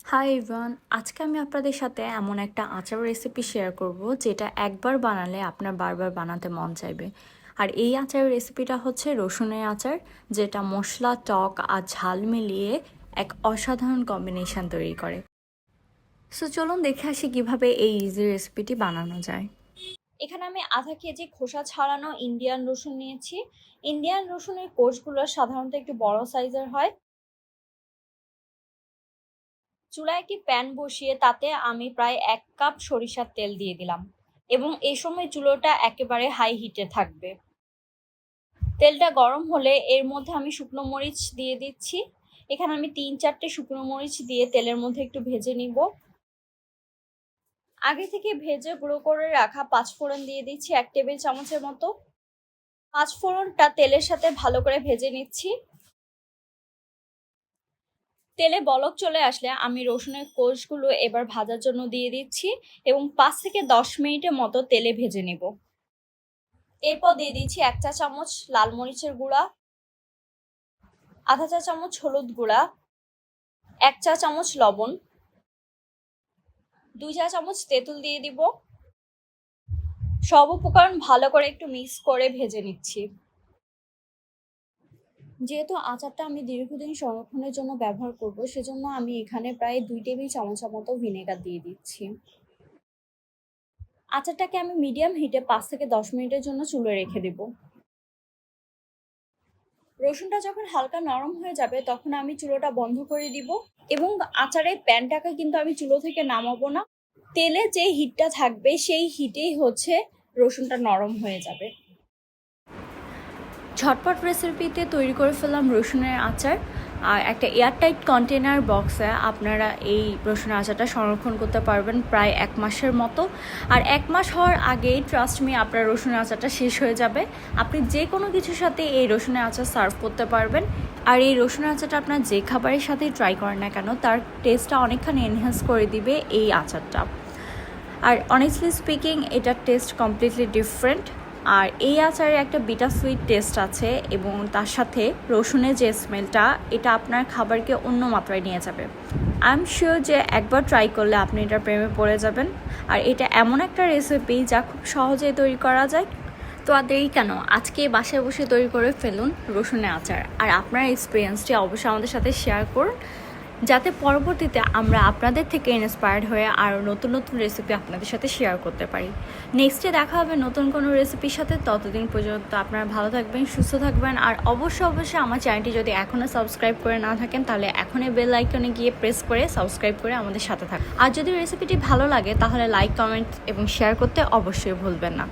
Hi everyone, আজকে আমি আপনাদের সাথে এমন একটা আচার রেসিপি শেয়ার করব যেটা একবার বানালে আপনার বারবার বানাতে মন চাইবে। আর এই আচারের রেসিপিটা হচ্ছে রসুনের আচার, যেটা মশলা, টক আর ঝাল মিলিয়ে এক অসাধারণ কম্বিনেশন তৈরি করে। সো চলুন দেখে আসি কিভাবে এই ইজি রেসিপিটি বানানো যায়। এখানে আমি আধা কেজি খোসা ছাড়ানো ইন্ডিয়ান রসুন নিয়েছি। ইন্ডিয়ান রসুনের কোষগুলো সাধারণত একটু বড় সাইজের হয়। চুলায় একটি প্যান বসিয়ে তাতে আমি প্রায় 1 কাপ সরিষার তেল দিয়ে দিলাম এবং এই সময় চুলোটা একেবারে হাই হিটে থাকবে। তেলটা গরম হলে এর মধ্যে আমি শুকনো মরিচ দিয়ে দিচ্ছি। এখানে আমি 3-4টে শুকনো মরিচ দিয়ে তেলের মধ্যে একটু ভেজে নিব। আগে থেকে ভেজে গুঁড়ো করে রাখা 5 ফোড়ন দিয়ে দিচ্ছি 1 টেবিল চামচের মতো। 5 ফোড়নটা তেলের সাথে ভালো করে ভেজে নিচ্ছি। তেলে বলক চলে আসলে আমি রসুনের কোষগুলো এবার ভাজার জন্য দিয়ে দিচ্ছি এবং 5 থেকে 10 মিনিটের মতো তেলে ভেজে নেব। এরপর দিয়ে দিচ্ছি 1 চা চামচ লাল মরিচের গুঁড়া, আধা চা চামচ হলুদ গুঁড়া, 1 চা চামচ লবণ, 2 চা চামচ তেঁতুল দিয়ে দিব। সব উপকরণ ভালো করে একটু মিক্স করে ভেজে নিচ্ছি। যেহেতু আচারটা আমি দীর্ঘদিন সংরক্ষণের জন্য ব্যবহার করব, সেজন্য আমি এখানে প্রায় 2 টেবিল চামচের মতো ভিনেগার দিয়ে দিচ্ছি। আচারটাকে আমি মিডিয়াম হিটে 5 থেকে 10 মিনিটের জন্য চুলায় রেখে দেব। রসুনটা যখন হালকা নরম হয়ে যাবে তখন আমি চুলোটা বন্ধ করে দিব এবং আচারের প্যানটাকে কিন্তু আমি চুলো থেকে নামাবো না। তেলে যে হিটটা থাকবে সেই হিটেই হচ্ছে রসুনটা নরম হয়ে যাবে। ঝটপট রেসিপিতে তৈরি করে ফেললাম রসুনের আচার। আর একটা এয়ারটাইট কন্টেনার বক্সে আপনারা এই রসুনের আচারটা সংরক্ষণ করতে পারবেন প্রায় 1 মাসের মতো। আর 1 মাস হওয়ার আগেই ট্রাস্ট মি আপনার রসুনের আচারটা শেষ হয়ে যাবে। আপনি যে কোনো কিছুর সাথে এই রসুনের আচার সার্ভ করতে পারবেন। আর এই রসুনের আচারটা আপনার যে খাবারের সাথেই ট্রাই করেন না কেন, তার টেস্টটা অনেকখানি এনহ্যান্স করে দিবে এই আচারটা। আর অনেস্টলি স্পিকিং, এটার টেস্ট কমপ্লিটলি ডিফারেন্ট। আর এই আচারে একটা বিটার সুইট টেস্ট আছে এবং তার সাথে রসুনের যে স্মেলটা, এটা আপনার খাবারকে অন্য মাত্রায় নিয়ে যাবে। আই এম শিওর যে একবার ট্রাই করলে আপনি এটার প্রেমে পড়ে যাবেন। আর এটা এমন একটা রেসিপি যা খুব সহজেই তৈরি করা যায়। তো আর দেরি কেন, আজকে বাসায় বসে তৈরি করে ফেলুন রসুনের আচার। আর আপনার এক্সপিরিয়েন্সটি অবশ্যই আমাদের সাথে শেয়ার করুন, যাতে পরবর্তীতে আমরা আপনাদের থেকে ইন্সপায়ার্ড হয়ে আরও নতুন নতুন রেসিপি আপনাদের সাথে শেয়ার করতে পারি। নেক্সটে দেখা হবে নতুন কোনো রেসিপির সাথে। ততদিন পর্যন্ত আপনারা ভালো থাকবেন, সুস্থ থাকবেন। আর অবশ্যই আমার চ্যানেলটি যদি এখনও সাবস্ক্রাইব করে না থাকেন, তাহলে এখনই বেল আইকনে গিয়ে প্রেস করে সাবস্ক্রাইব করে আমাদের সাথে থাকুন। আর যদি রেসিপিটি ভালো লাগে তাহলে লাইক, কমেন্ট এবং শেয়ার করতে অবশ্যই ভুলবেন না।